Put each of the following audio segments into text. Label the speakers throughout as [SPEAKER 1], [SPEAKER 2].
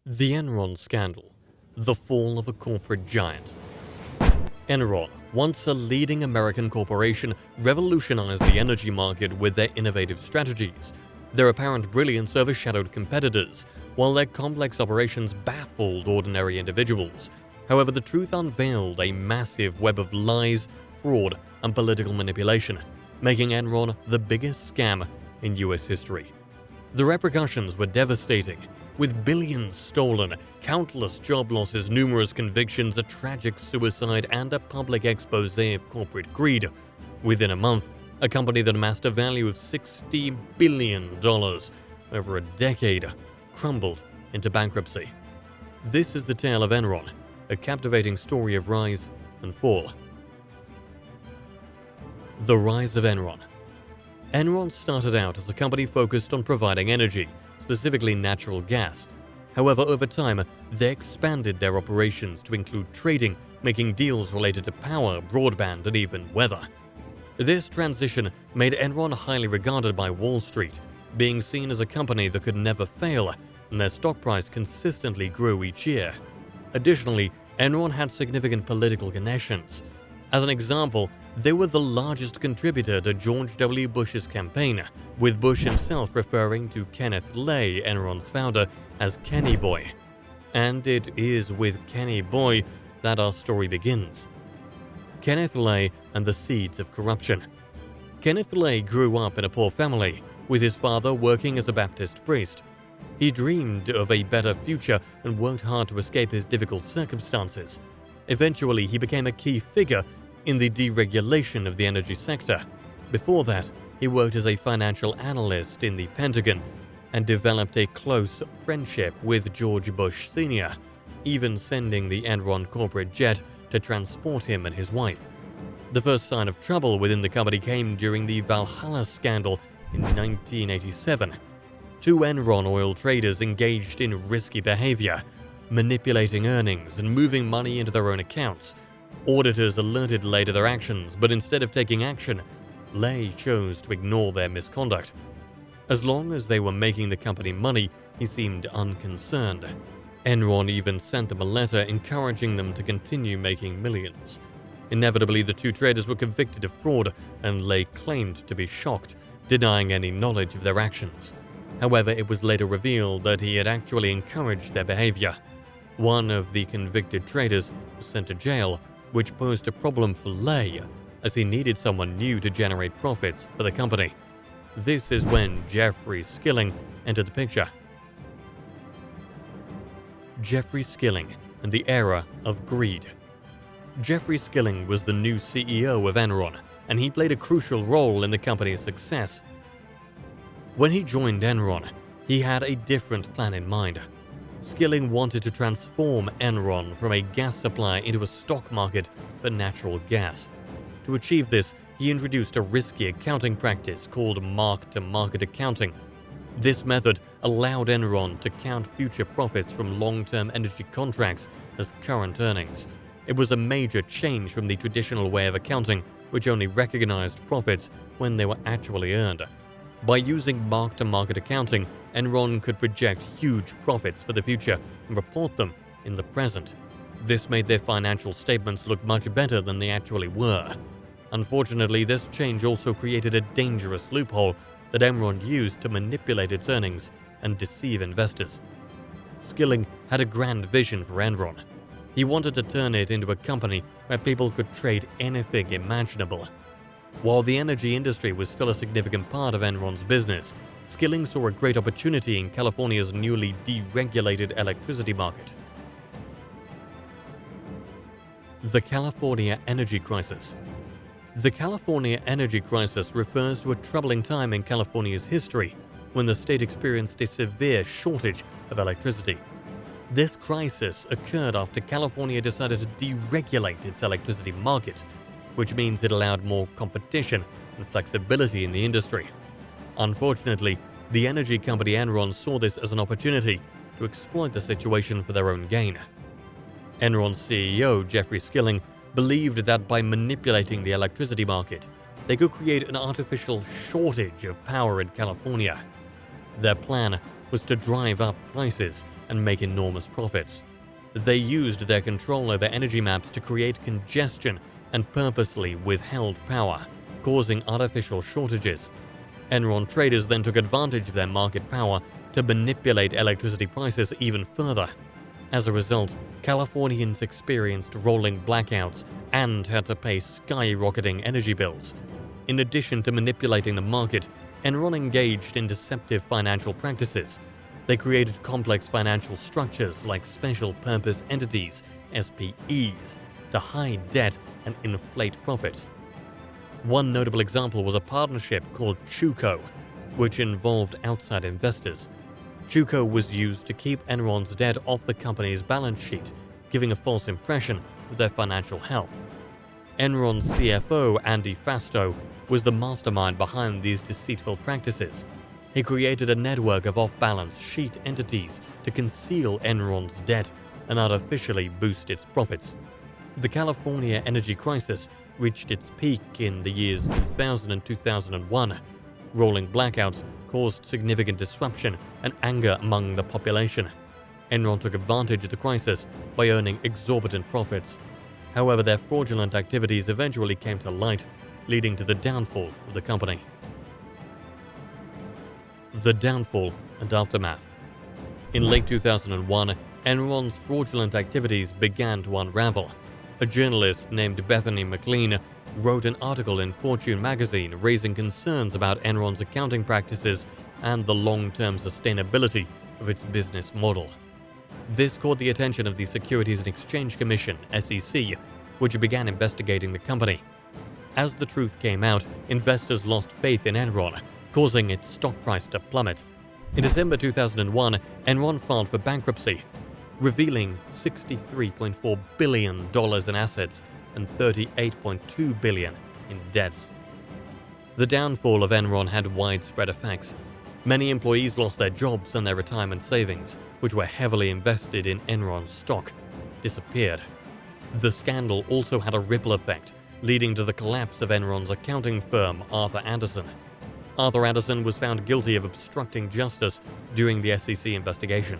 [SPEAKER 1] The Enron scandal, the fall of a corporate giant. Enron, once a leading American corporation, revolutionized the energy market with their innovative strategies. Their apparent brilliance overshadowed competitors, while their complex operations baffled ordinary individuals. However, the truth unveiled a massive web of lies, fraud, and political manipulation, making Enron the biggest scam in US history. The repercussions were devastating, with billions stolen, countless job losses, numerous convictions, a tragic suicide, and a public exposé of corporate greed. Within a month, a company that amassed a value of $60 billion over a decade crumbled into bankruptcy. This is the tale of Enron, a captivating story of rise and fall. The rise of Enron. Enron started out as a company focused on providing energy, specifically natural gas. However, over time, they expanded their operations to include trading, making deals related to power, broadband, and even weather. This transition made Enron highly regarded by Wall Street, being seen as a company that could never fail, and their stock price consistently grew each year. Additionally, Enron had significant political connections. As an example, they were the largest contributor to George W. Bush's campaign, with Bush himself referring to Kenneth Lay, Enron's founder, as Kenny Boy. And it is with Kenny Boy that our story begins. Kenneth Lay and the seeds of corruption. Kenneth Lay grew up in a poor family, with his father working as a Baptist priest. He dreamed of a better future and worked hard to escape his difficult circumstances. Eventually, he became a key figure in the deregulation of the energy sector. Before that, he worked as a financial analyst in the Pentagon and developed a close friendship with George Bush Sr., even sending the Enron corporate jet to transport him and his wife. The first sign of trouble within the company came during the Valhalla scandal in 1987. Two Enron oil traders engaged in risky behavior, manipulating earnings and moving money into their own accounts. Auditors alerted Lay to their actions, but instead of taking action, Lay chose to ignore their misconduct. As long as they were making the company money, he seemed unconcerned. Enron even sent them a letter encouraging them to continue making millions. Inevitably, the two traders were convicted of fraud, and Lay claimed to be shocked, denying any knowledge of their actions. However, it was later revealed that he had actually encouraged their behavior. One of the convicted traders was sent to jail, which posed a problem for Lay, as he needed someone new to generate profits for the company. This is when Jeffrey Skilling entered the picture. Jeffrey Skilling and the era of greed. Jeffrey Skilling was the new CEO of Enron, and he played a crucial role in the company's success. When he joined Enron, he had a different plan in mind. Skilling wanted to transform Enron from a gas supplier into a stock market for natural gas. To achieve this, he introduced a risky accounting practice called mark-to-market accounting. This method allowed Enron to count future profits from long-term energy contracts as current earnings. It was a major change from the traditional way of accounting, which only recognized profits when they were actually earned. By using mark-to-market accounting, Enron could project huge profits for the future and report them in the present. This made their financial statements look much better than they actually were. Unfortunately, this change also created a dangerous loophole that Enron used to manipulate its earnings and deceive investors. Skilling had a grand vision for Enron. He wanted to turn it into a company where people could trade anything imaginable. While the energy industry was still a significant part of Enron's business, Skilling saw a great opportunity in California's newly deregulated electricity market. The California Energy Crisis. The California energy crisis refers to a troubling time in California's history when the state experienced a severe shortage of electricity. This crisis occurred after California decided to deregulate its electricity market, which means it allowed more competition and flexibility in the industry. Unfortunately, the energy company Enron saw this as an opportunity to exploit the situation for their own gain. Enron's CEO, Jeffrey Skilling, believed that by manipulating the electricity market, they could create an artificial shortage of power in California. Their plan was to drive up prices and make enormous profits. They used their control over energy maps to create congestion and purposely withheld power, causing artificial shortages. Enron traders then took advantage of their market power to manipulate electricity prices even further. As a result, Californians experienced rolling blackouts and had to pay skyrocketing energy bills. In addition to manipulating the market, Enron engaged in deceptive financial practices. They created complex financial structures like special purpose entities, SPEs, to hide debt and inflate profits. One notable example was a partnership called Chuco, which involved outside investors. Chuco was used to keep Enron's debt off the company's balance sheet, giving a false impression of their financial health. Enron's CFO, Andy Fasto, was the mastermind behind these deceitful practices. He created a network of off-balance sheet entities to conceal Enron's debt and artificially boost its profits. The California energy crisis reached its peak in the years 2000 and 2001. Rolling blackouts caused significant disruption and anger among the population. Enron took advantage of the crisis by earning exorbitant profits. However, their fraudulent activities eventually came to light, leading to the downfall of the company. The downfall and aftermath. In late 2001, Enron's fraudulent activities began to unravel. A journalist named Bethany McLean wrote an article in Fortune magazine raising concerns about Enron's accounting practices and the long-term sustainability of its business model. This caught the attention of the Securities and Exchange Commission, SEC, which began investigating the company. As the truth came out, investors lost faith in Enron, causing its stock price to plummet. In December 2001, Enron filed for bankruptcy, revealing $63.4 billion in assets and $38.2 billion in debts. The downfall of Enron had widespread effects. Many employees lost their jobs and their retirement savings, which were heavily invested in Enron's stock, disappeared. The scandal also had a ripple effect, leading to the collapse of Enron's accounting firm, Arthur Andersen. Arthur Andersen was found guilty of obstructing justice during the SEC investigation.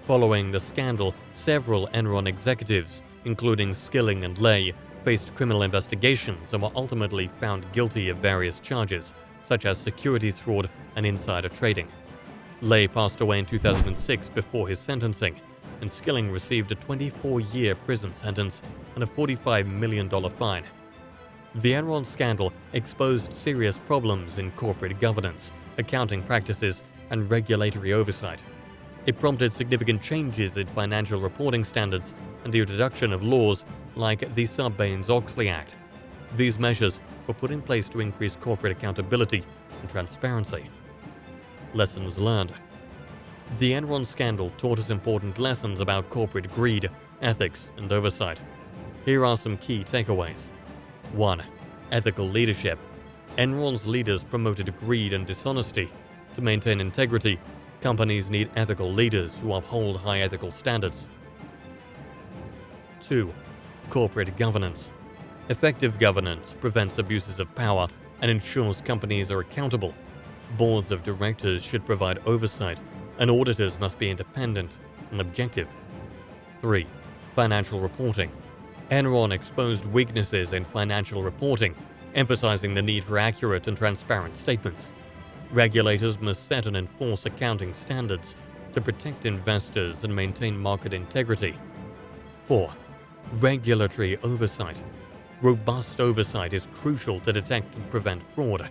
[SPEAKER 1] Following the scandal, several Enron executives, including Skilling and Lay, faced criminal investigations and were ultimately found guilty of various charges, such as securities fraud and insider trading. Lay passed away in 2006 before his sentencing, and Skilling received a 24-year prison sentence and a $45 million fine. The Enron scandal exposed serious problems in corporate governance, accounting practices, and regulatory oversight. It prompted significant changes in financial reporting standards and the introduction of laws like the Sarbanes-Oxley Act. These measures were put in place to increase corporate accountability and transparency. Lessons learned. The Enron scandal taught us important lessons about corporate greed, ethics, and oversight. Here are some key takeaways. 1. Ethical leadership. Enron's leaders promoted greed and dishonesty. To maintain integrity, companies need ethical leaders who uphold high ethical standards. 2. Corporate governance. Effective governance prevents abuses of power and ensures companies are accountable. Boards of directors should provide oversight, and auditors must be independent and objective. 3. Financial reporting. Enron exposed weaknesses in financial reporting, emphasizing the need for accurate and transparent statements. Regulators must set and enforce accounting standards to protect investors and maintain market integrity. 4. Regulatory oversight. Robust oversight is crucial to detect and prevent fraud.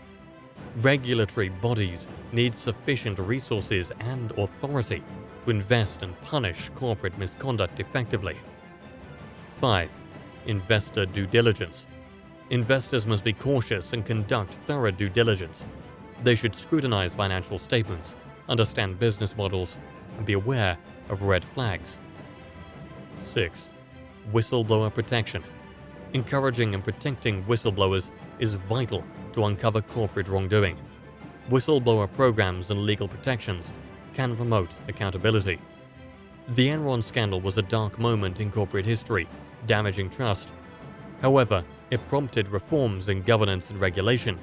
[SPEAKER 1] Regulatory bodies need sufficient resources and authority to invest and punish corporate misconduct effectively. 5. Investor due diligence. Investors must be cautious and conduct thorough due diligence. They should scrutinize financial statements, understand business models, and be aware of red flags. 6. Whistleblower protection. Encouraging and protecting whistleblowers is vital to uncover corporate wrongdoing. Whistleblower programs and legal protections can promote accountability. The Enron scandal was a dark moment in corporate history, damaging trust. However, it prompted reforms in governance and regulation.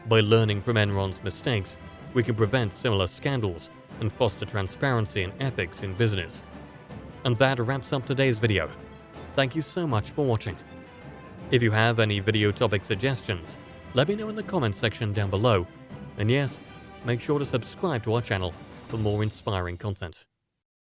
[SPEAKER 1] By learning from Enron's mistakes, we can prevent similar scandals and foster transparency and ethics in business. And that wraps up today's video. Thank you so much for watching. If you have any video topic suggestions, let me know in the comments section down below. And yes, make sure to subscribe to our channel for more inspiring content.